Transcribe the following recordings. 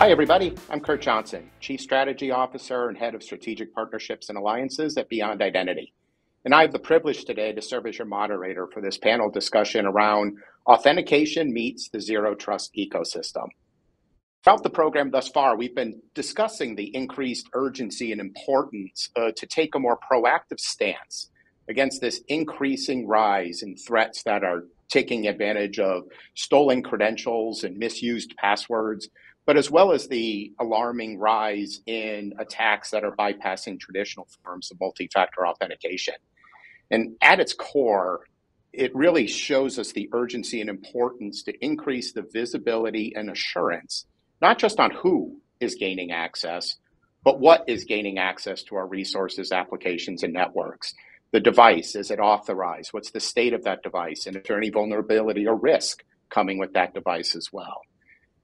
Hi, everybody. I'm Kurt Johnson, Chief Strategy Officer and Head of Strategic Partnerships and Alliances at Beyond Identity. And I have the privilege today to serve as your moderator for this panel discussion around authentication meets the zero trust ecosystem. Throughout the program thus far, we've been discussing the increased urgency and importance to take a more proactive stance against this increasing rise in threats that are taking advantage of stolen credentials and misused passwords, but as well as the alarming rise in attacks that are bypassing traditional forms of multi-factor authentication. And at its core, it really shows us the urgency and importance to increase the visibility and assurance, not just on who is gaining access, but what is gaining access to our resources, applications, and networks. The device, is it authorized? What's the state of that device? And is there any vulnerability or risk coming with that device as well?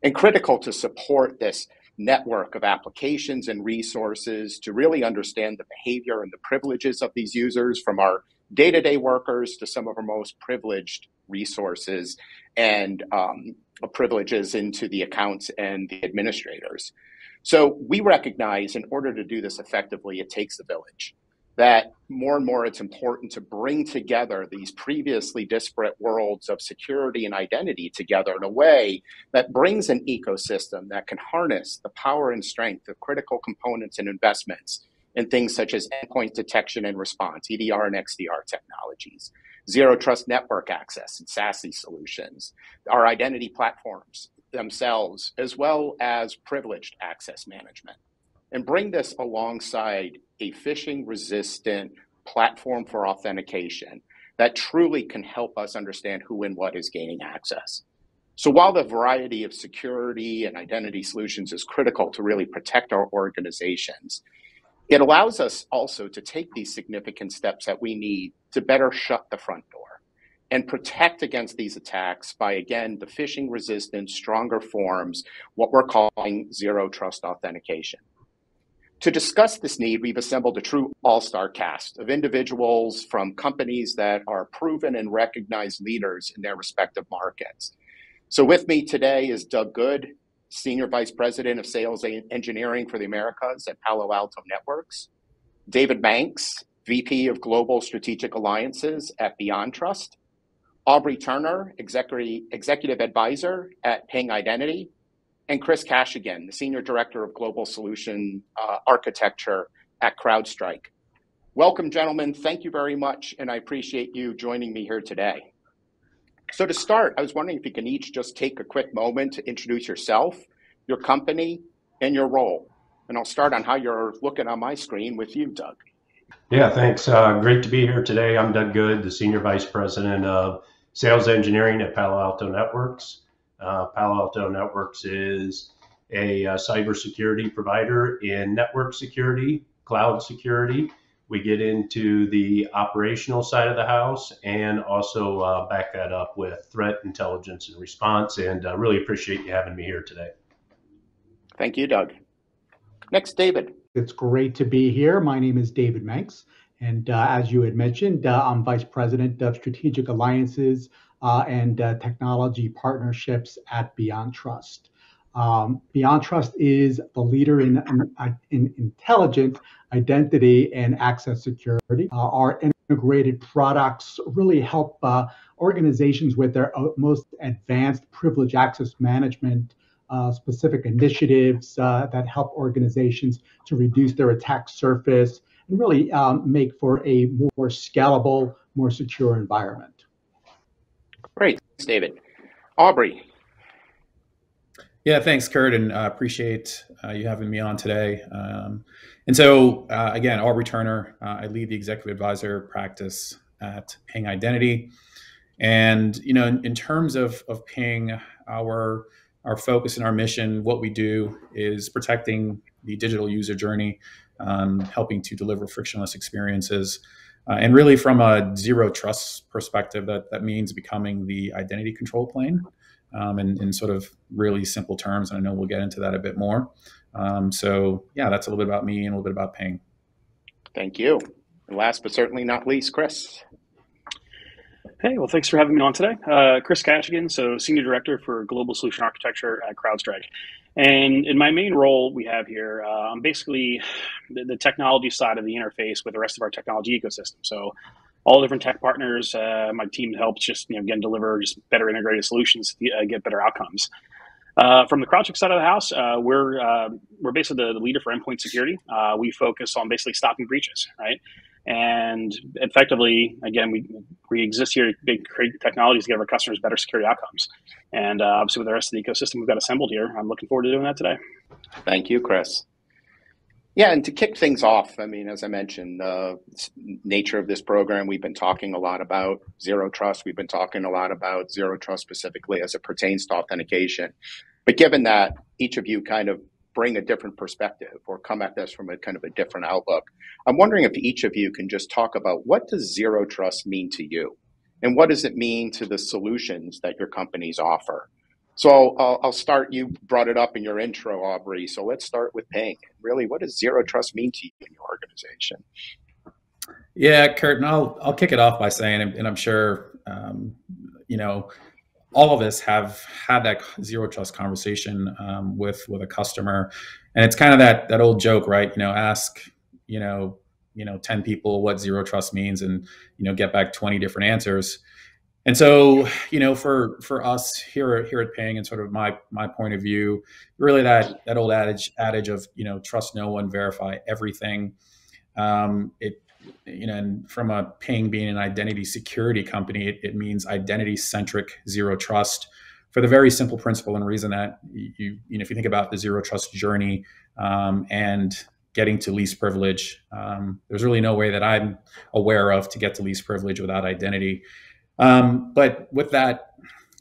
And critical to support this network of applications and resources to really understand the behavior and the privileges of these users, from our day-to-day workers to some of our most privileged resources and privileges into the accounts and the administrators. So we recognize in order to do this effectively, it takes a village. That more and more it's important to bring together these previously disparate worlds of security and identity together in a way that brings an ecosystem that can harness the power and strength of critical components and investments in things such as endpoint detection and response, EDR and XDR technologies, zero trust network access and SASE solutions, our identity platforms themselves, as well as privileged access management. And bring this alongside a phishing-resistant platform for authentication that truly can help us understand who and what is gaining access. So while the variety of security and identity solutions is critical to really protect our organizations, it allows us also to take these significant steps that we need to better shut the front door and protect against these attacks by, again, the phishing-resistant, stronger forms, what we're calling zero trust authentication. To discuss this need, we've assembled a true all-star cast of individuals from companies that are proven and recognized leaders in their respective markets. So with me today is Doug Good, Senior Vice President of Sales and Engineering for the Americas at Palo Alto Networks, David Banks, VP of Global Strategic Alliances at BeyondTrust, Aubrey Turner, Executive Advisor at Ping Identity, and Chris Kashigan, the Senior Director of Global Solution Architecture at CrowdStrike. Welcome, gentlemen. Thank you very much, and I appreciate you joining me here today. So to start, I was wondering if you can each just take a quick moment to introduce yourself, your company, and your role. And I'll start on how you're looking on my screen with you, Doug. Yeah, thanks. Great to be here today. I'm Doug Good, the Senior Vice President of Sales Engineering at Palo Alto Networks. Palo Alto Networks is a cybersecurity provider in network security, cloud security. We get into the operational side of the house and also back that up with threat intelligence and response, and really appreciate you having me here today. Thank you, Doug. Next, David. It's great to be here. My name is David Banks, and as you had mentioned, I'm Vice President of Strategic Alliances and technology partnerships at BeyondTrust. BeyondTrust is the leader in intelligent identity and access security. Our integrated products really help organizations with their most advanced privileged access management specific initiatives that help organizations to reduce their attack surface and really make for a more scalable, more secure environment. Great, thanks, David. Aubrey. Yeah, thanks, Kurt, and appreciate you having me on today. And so, again, Aubrey Turner, I lead the Executive Advisor practice at Ping Identity. And, you know, in terms of Ping, our focus and our mission, what we do is protecting the digital user journey, helping to deliver frictionless experiences. And really from a zero trust perspective, that means becoming the identity control plane in sort of really simple terms. And I know we'll get into that a bit more. So yeah, that's a little bit about me and a little bit about Ping. Thank you. And last but certainly not least, Chris. Hey, well, thanks for having me on today. Chris Kashigan, so Senior Director for Global Solution Architecture at CrowdStrike. And in my main role we have here, I'm basically the technology side of the interface with the rest of our technology ecosystem. So all different tech partners, my team helps just again deliver just better integrated solutions to get better outcomes. From the CrowdStrike side of the house, we're basically the leader for endpoint security. We focus on basically stopping breaches, right? And effectively, again, we exist here to create technologies to give our customers better security outcomes. And obviously, with the rest of the ecosystem we've got assembled here, I'm looking forward to doing that today. Thank you, Chris. Yeah, and to kick things off, I mean, as I mentioned, the nature of this program, we've been talking a lot about zero trust. We've been talking a lot about zero trust specifically as it pertains to authentication. But given that each of you kind of bring a different perspective or come at this from a kind of a different outlook, I'm wondering if each of you can just talk about what does zero trust mean to you? And what does it mean to the solutions that your companies offer? So I'll start. You brought it up in your intro, Aubrey. So let's start with Ping. Really, what does zero trust mean to you in your organization? Yeah, Kurt, and I'll kick it off by saying, and I'm sure all of us have had that zero trust conversation with a customer, and it's kind of that old joke, right? Ask 10 people what zero trust means, and get back 20 different answers. And so, for us here at Ping, and sort of my point of view, really that old adage of trust no one, verify everything. And from a Ping being an identity security company, it means identity centric zero trust, for the very simple principle and reason that if you think about the zero trust journey and getting to least privilege, there's really no way that I'm aware of to get to least privilege without identity. But with that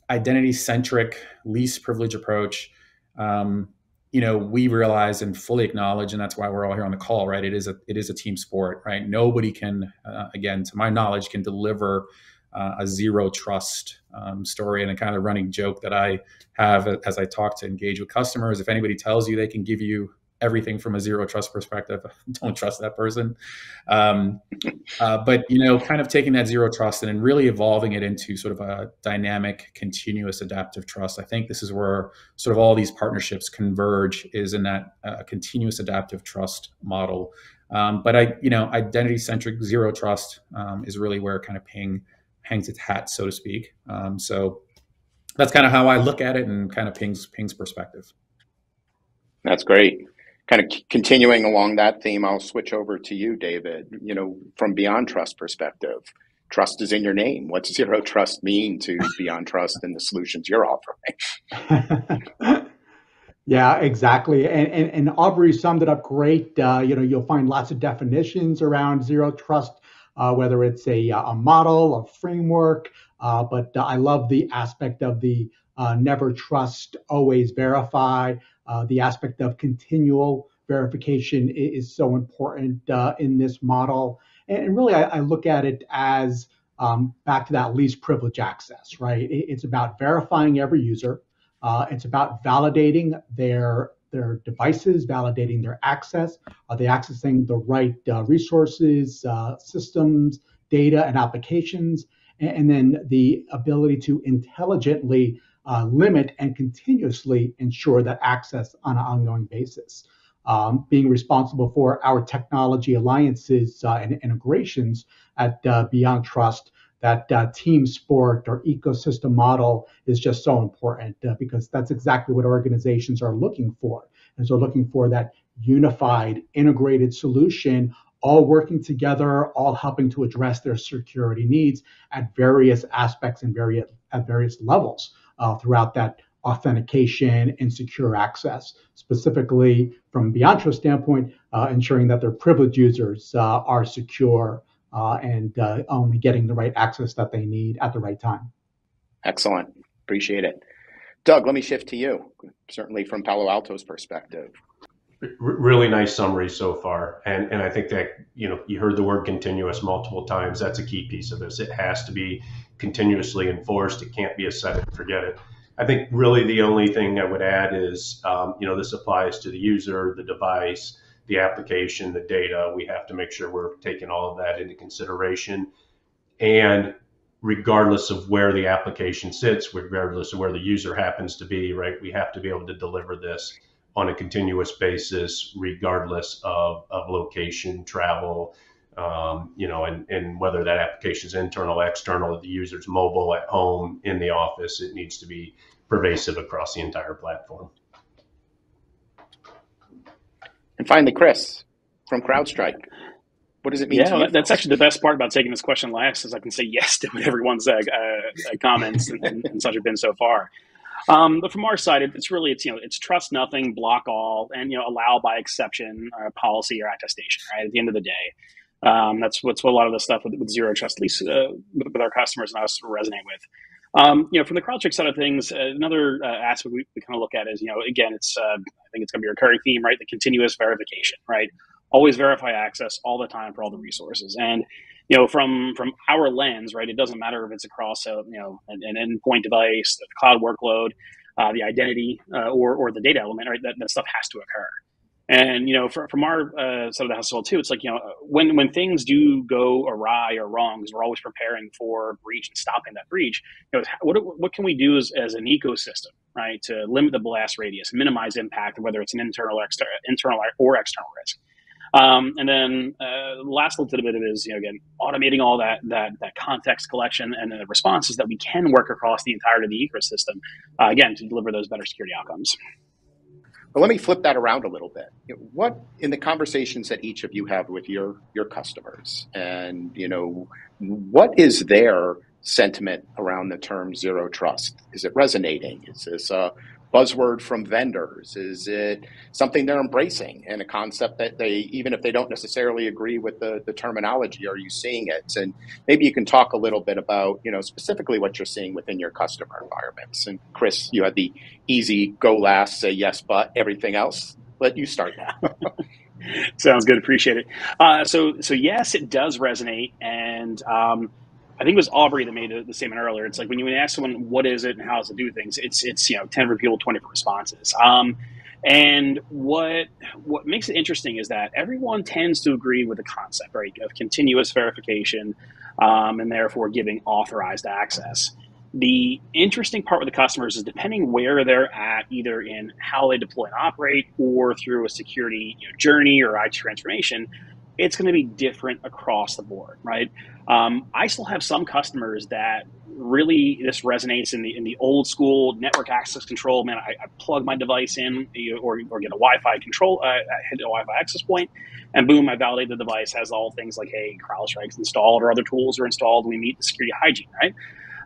identity-centric least privilege approach, we realize and fully acknowledge, and that's why we're all here on the call, right? It is a team sport, right? Nobody can, again, to my knowledge, can deliver a zero trust story. And a kind of running joke that I have as I talk to engage with customers: if anybody tells you they can give you everything from a zero trust perspective, don't trust that person. But kind of taking that zero trust and then really evolving it into sort of a dynamic, continuous, adaptive trust. I think this is where sort of all these partnerships converge, is in that continuous adaptive trust model. But identity-centric zero trust is really where kind of Ping hangs its hat, so to speak. So that's kind of how I look at it, and kind of Ping's perspective. That's great. Kind of continuing along that theme, I'll switch over to you, David. From BeyondTrust perspective, trust is in your name. What's zero trust mean to BeyondTrust and the solutions you're offering? Yeah, exactly. And Aubrey summed it up great. You'll find lots of definitions around zero trust, whether it's a model, a framework, but I love the aspect of the never trust, always verify. The aspect of continual verification is so important in this model. And really, I look at it as back to that least privilege access, right? It's about verifying every user. It's about validating their devices, validating their access. Are they accessing the right resources, systems, data, and applications? And then the ability to intelligently limit and continuously ensure that access on an ongoing basis. Being responsible for our technology alliances and integrations at BeyondTrust, that team sport or ecosystem model is just so important because that's exactly what organizations are looking for. And so looking for that unified, integrated solution, all working together, all helping to address their security needs at various aspects and at various levels throughout that authentication and secure access. Specifically, from BeyondTrust standpoint, ensuring that their privileged users are secure and only getting the right access that they need at the right time. Excellent. Appreciate it. Doug, let me shift to you, certainly from Palo Alto's perspective. Really nice summary so far. And I think that, you heard the word continuous multiple times. That's a key piece of this. It has to be continuously enforced. It can't be a set it and forget it. I think really the only thing I would add is, this applies to the user, the device, the application, the data. We have to make sure we're taking all of that into consideration. And regardless of where the application sits, regardless of where the user happens to be, right? We have to be able to deliver this on a continuous basis, regardless of location, travel, and whether that application is internal, external, the user's mobile, at home, in the office. It needs to be pervasive across the entire platform. And finally, Chris from CrowdStrike. What does it mean to you? That's actually the best part about taking this question last, is I can say yes to what everyone's comments and such have been so far. But from our side, it's trust nothing, block all, and allow by exception policy or attestation. Right, at the end of the day, that's what a lot of the stuff with zero trust, at least with our customers and us, resonate with. From the CrowdStrike side of things, another aspect we kind of look at is, again, I think it's going to be a recurring theme, right? The continuous verification, right? Always verify access all the time for all the resources. And, from our lens, right, it doesn't matter if it's across an endpoint device, the cloud workload, the identity, or the data element, right? That stuff has to occur. And, from our side of the house as well, too, it's like, when things do go awry or wrong, because we're always preparing for breach and stopping that breach, what can we do as an ecosystem, right, to limit the blast radius, minimize impact, whether it's an internal or external risk. And then the last little bit of it is, again, automating all that context collection and the responses that we can work across the entirety of the ecosystem, again, to deliver those better security outcomes. But let me flip that around a little bit. What, in the conversations that each of you have with your customers, and what is their sentiment around the term zero trust? Is it resonating? Is this a buzzword from vendors? Is it something they're embracing, and a concept that they, even if they don't necessarily agree with the terminology, are you seeing it? And maybe you can talk a little bit about, specifically what you're seeing within your customer environments. And Chris, you had the easy go last, say yes, but everything else. Let you start now. Sounds good. Appreciate it. So yes, it does resonate. And I think it was Aubrey that made the statement earlier. It's like when you ask someone what is it and how does it do things, it's 10 for people, 20 for responses. And what makes it interesting is that everyone tends to agree with the concept, right, of continuous verification, and therefore giving authorized access. The interesting part with the customers is, depending where they're at, either in how they deploy and operate or through a security journey or IT transformation, it's going to be different across the board, right? I still have some customers that really this resonates in the old school network access control. Man, I plug my device in or get a Wi-Fi control, hit a Wi-Fi access point, and boom, I validate the device has all things like, hey, CrowdStrike's installed or other tools are installed. We meet the security hygiene, right?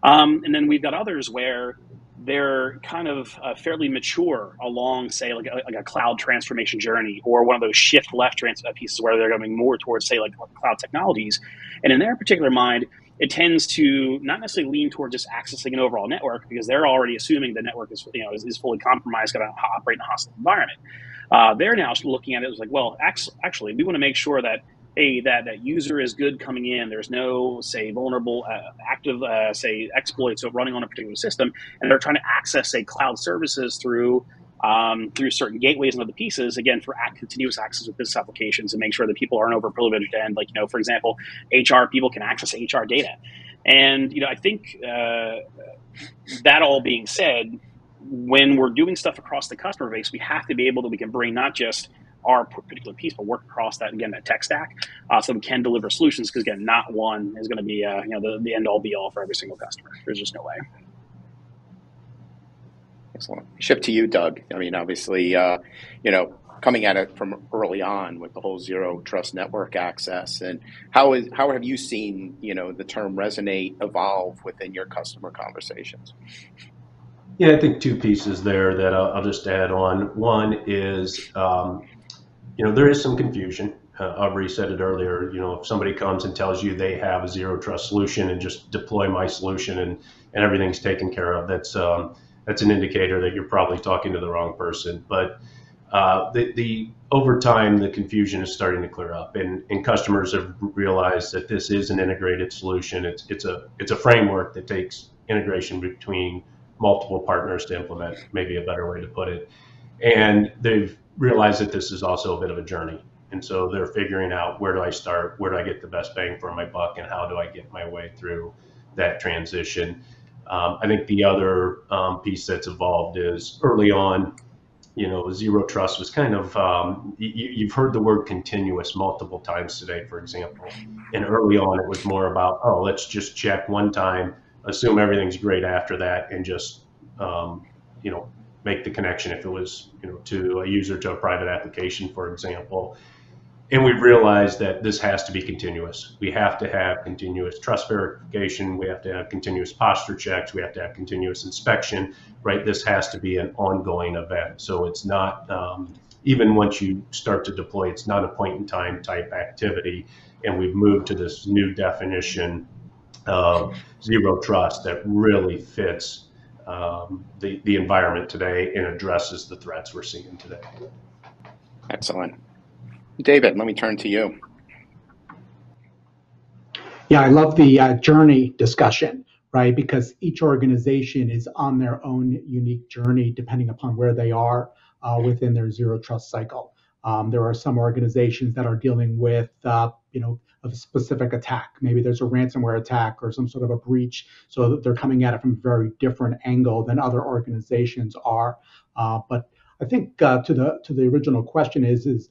And then we've got others where they're kind of fairly mature along, say, like a cloud transformation journey, or one of those shift left pieces where they're going more towards, say, like cloud technologies. And in their particular mind, it tends to not necessarily lean towards just accessing an overall network, because they're already assuming the network is fully compromised, going to operate in a hostile environment. They're now looking at it as like, well, actually, we want to make sure that that user is good coming in. There's no, say, vulnerable active, say, exploits running on a particular system, and they're trying to access, say, cloud services through certain gateways and other pieces, again, for continuous access with business applications, and make sure that people aren't overprivileged. And, like, for example, HR people can access HR data. And, I think that all being said, when we're doing stuff across the customer base, we have to be able we can bring not just our particular piece, but work across that, again, that tech stack, so we can deliver solutions, because, again, not one is going to be the end all be all for every single customer. There's just no way. Excellent. Ship to you, Doug. I mean, obviously, coming at it from early on with the whole zero trust network access, and how have you seen the term resonate, evolve within your customer conversations? Yeah, I think two pieces there that I'll just add on. One is, there is some confusion. Aubrey said it earlier. If somebody comes and tells you they have a zero trust solution and just deploy my solution and everything's taken care of, that's an indicator that you're probably talking to the wrong person. But over time, the confusion is starting to clear up, and customers have realized that this is an integrated solution. It's a framework that takes integration between multiple partners to implement, maybe a better way to put it. And they've realized that this is also a bit of a journey. And so they're figuring out, where do I start? Where do I get the best bang for my buck? And how do I get my way through that transition. I think the other piece that's evolved is early on, zero trust was kind of, you've heard the word continuous multiple times today, for example. And early on, it was more about, oh, let's just check one time, assume everything's great after that, and just, make the connection if it was, to a user to a private application, for example. And we've realized that this has to be continuous. We have to have continuous trust verification. We have to have continuous posture checks. We have to have continuous inspection, right? This has to be an ongoing event. So it's not, even once you start to deploy, it's not a point in time type activity. And we've moved to this new definition of zero trust that really fits the environment today and addresses the threats we're seeing today. Excellent. David, let me turn to you. Yeah, I love the journey discussion, right? Because each organization is on their own unique journey depending upon where they are within their zero trust cycle. There are some organizations that are dealing with, a specific attack. Maybe there's a ransomware attack or some sort of a breach, so that they're coming at it from a very different angle than other organizations are. But I think to the original question is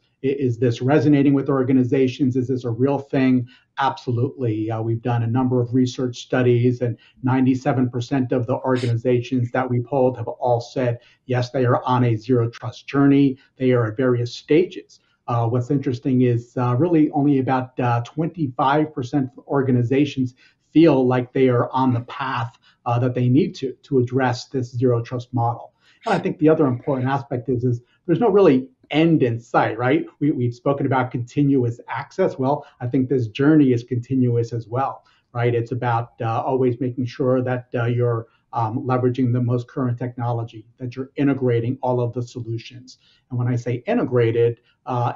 this resonating with organizations? Is this a real thing? Absolutely. We've done a number of research studies, and 97% of the organizations that we polled have all said, yes, they are on a zero trust journey. They are at various stages. What's interesting is really only about 25% of organizations feel like they are on the path that they need to address this zero trust model. And I think the other important aspect is there's no really end in sight, right? We've spoken about continuous access. Well, I think this journey is continuous as well, right? It's about always making sure that you're leveraging the most current technology, that you're integrating all of the solutions. And when I say integrated,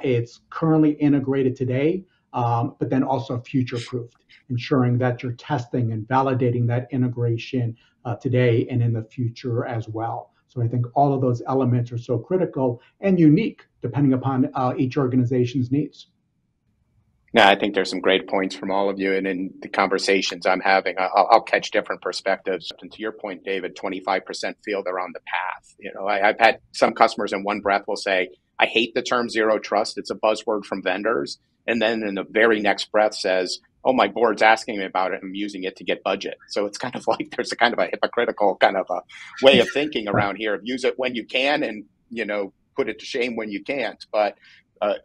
it's currently integrated today, but then also future-proofed, ensuring that you're testing and validating that integration today and in the future as well. So I think all of those elements are so critical and unique depending upon each organization's needs. Yeah, I think there's some great points from all of you, and in the conversations I'm having, I'll catch different perspectives. And to your point, David, 25% feel they're on the path. I've had some customers in one breath will say, I hate the term zero trust. It's a buzzword from vendors. And then in the very next breath says, oh, my board's asking me about it. I'm using it to get budget. So it's kind of like there's a kind of a hypocritical kind of a way of thinking around here. Use it when you can and, put it to shame when you can't. But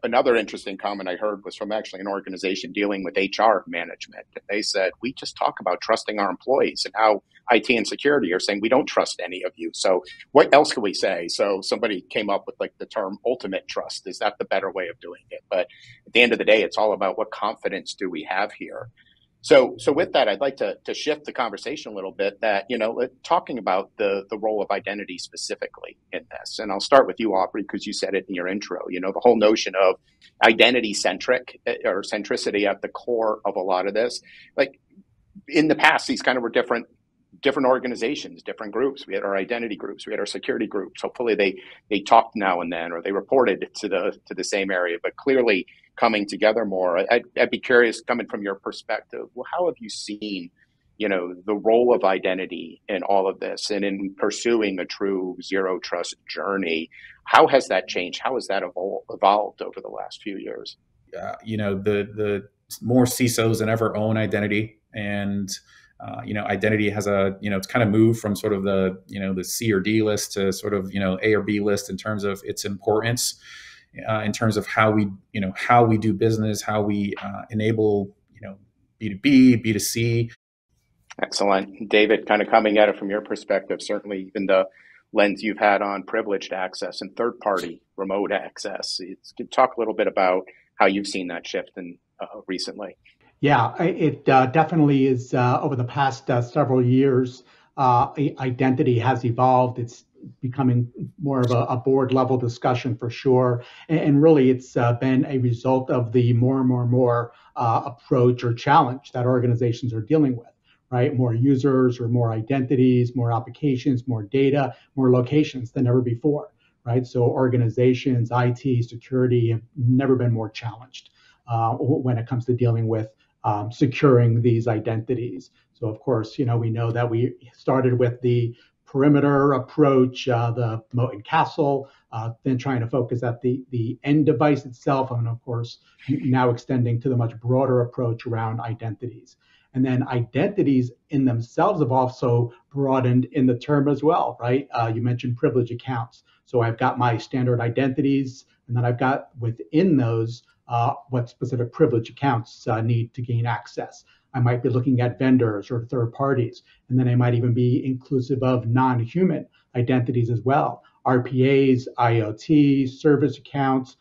another interesting comment I heard was from actually an organization dealing with HR management. They said, we just talk about trusting our employees, and how IT and security are saying we don't trust any of you. So what else can we say? So somebody came up with like the term ultimate trust. Is that the better way of doing it? But at the end of the day, it's all about what confidence do we have here. So with that, I'd like to shift the conversation a little bit that, talking about the role of identity specifically in this. And I'll start with you, Aubrey, because you said it in your intro, the whole notion of identity centric or centricity at the core of a lot of this. Like in the past, these kind of were different organizations, different groups. We had our identity groups, we had our security groups. Hopefully they talked now and then, or they reported to the same area, but clearly coming together more. I'd be curious, coming from your perspective, well, how have you seen, the role of identity in all of this and in pursuing a true zero trust journey? How has that changed? How has that evolved over the last few years? The more CISOs than ever own identity, and identity has it's kind of moved from sort of the C or D list to sort of A or B list in terms of its importance. In terms of how we do business, how we enable, B2B, B2C. Excellent. David, kind of coming at it from your perspective, certainly even the lens you've had on privileged access and third-party remote access. Talk a little bit about how you've seen that shift recently. Yeah, it definitely is. Over the past several years, identity has evolved. It's becoming more of a board level discussion for sure. And really, it's been a result of the more and more approach or challenge that organizations are dealing with, right? More users or more identities, more applications, more data, more locations than ever before, right? So organizations, IT, security have never been more challenged when it comes to dealing with securing these identities. So of course, we know that we started with the perimeter approach, the moat and castle, then trying to focus at the end device itself, and of course, now extending to the much broader approach around identities. And then identities in themselves have also broadened in the term as well, right? You mentioned privilege accounts. So I've got my standard identities, and then I've got within those what specific privilege accounts need to gain access. I might be looking at vendors or third parties, and then I might even be inclusive of non-human identities as well, RPAs, IoT, service accounts.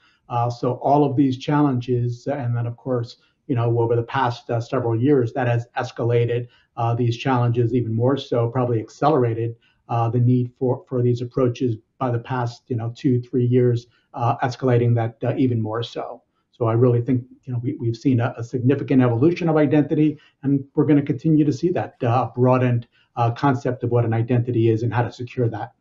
So all of these challenges, and then of course, over the past several years, that has escalated these challenges even more so, probably accelerated the need for these approaches by the past 2-3 years, escalating that even more so. So I really think we've seen a significant evolution of identity, and we're going to continue to see that broadened concept of what an identity is and how to secure that.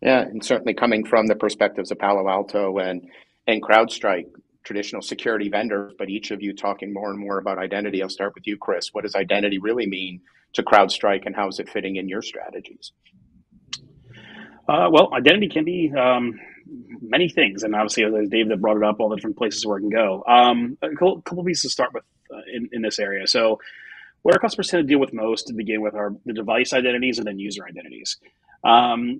Yeah, and certainly coming from the perspectives of Palo Alto and CrowdStrike, traditional security vendors, but each of you talking more and more about identity. I'll start with you, Chris. What does identity really mean to CrowdStrike, and how is it fitting in your strategies? Well, identity can be many things, and obviously, as David brought it up, all the different places where it can go. A couple pieces to start with in this area. So, what our customers tend to deal with most to begin with are the device identities and then user identities.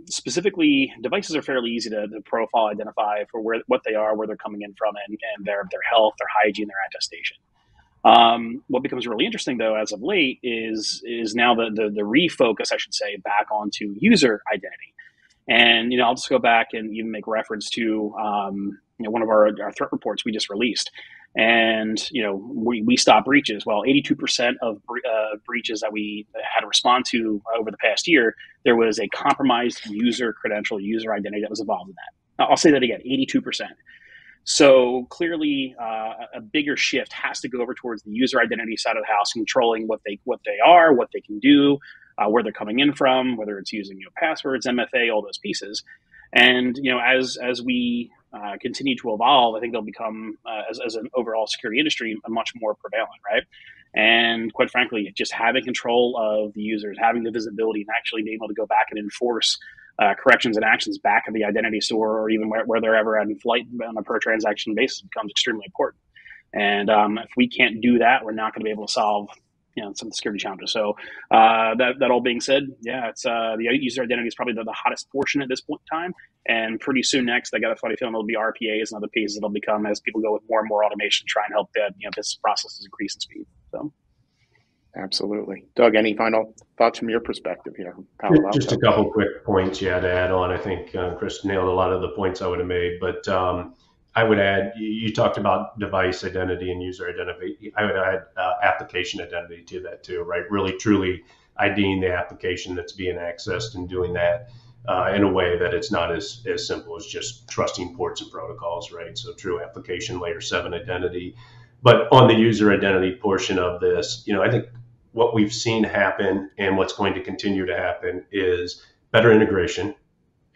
Specifically, devices are fairly easy to profile, identify for what they are, where they're coming in from, and their health, their hygiene, their attestation. What becomes really interesting, though, as of late, is now the refocus, I should say, back onto user identity. And I'll just go back and even make reference to one of our threat reports we just released. And we stop breaches. Well, 82% of breaches that we had to respond to over the past year, there was a compromised user credential, user identity that was involved in that. I'll say that again, 82%. So clearly, a bigger shift has to go over towards the user identity side of the house, controlling what they are, what they can do, where they're coming in from, whether it's using passwords, MFA, all those pieces. And as we continue to evolve, I think they'll become, as an overall security industry, a much more prevalent, right? And quite frankly, just having control of the users, having the visibility, and actually being able to go back and enforce corrections and actions back at the identity store, or even where they're ever in flight on a per transaction basis, becomes extremely important. And if we can't do that, we're not going to be able to solve some of the security challenges. So that all being said, yeah, it's the user identity is probably the hottest portion at this point in time. And pretty soon next, I got a funny feeling it'll be RPAs and other pieces that'll become as people go with more and more automation, try and help business processes increase in speed. So. Absolutely. Doug, any final thoughts from your perspective here? Just a couple quick points, to add on. I think Chris nailed a lot of the points I would have made, but I would add, you talked about device identity and user identity. I would add application identity to that too, right? Really, truly IDing the application that's being accessed and doing that in a way that it's not as simple as just trusting ports and protocols, right? So true application layer 7 identity. But on the user identity portion of this, I think what we've seen happen and what's going to continue to happen is better integration.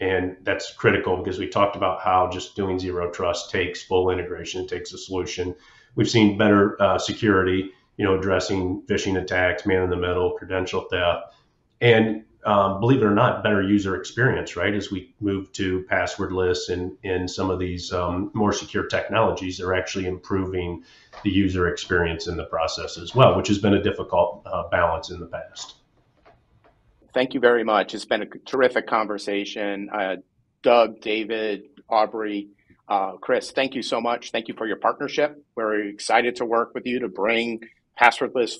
And that's critical because we talked about how just doing zero trust takes full integration, takes a solution. We've seen better security, addressing phishing attacks, man in the middle, credential theft, and believe it or not, better user experience, right? As we move to passwordless and some of these more secure technologies, they're actually improving the user experience in the process as well, which has been a difficult balance in the past. Thank you very much. It's been a terrific conversation. Doug, David, Aubrey, Chris, thank you so much. Thank you for your partnership. We're excited to work with you to bring passwordless,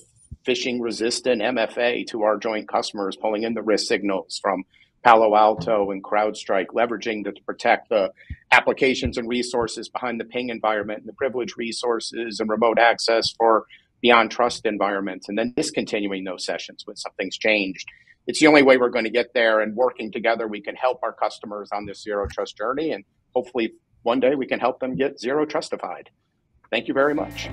phishing-resistant MFA to our joint customers, pulling in the risk signals from Palo Alto and CrowdStrike, leveraging to protect the applications and resources behind the ping environment and the privileged resources and remote access for BeyondTrust environments, and then discontinuing those sessions when something's changed. It's the only way we're going to get there, and working together, we can help our customers on this zero trust journey, and hopefully one day we can help them get zero trustified. Thank you very much.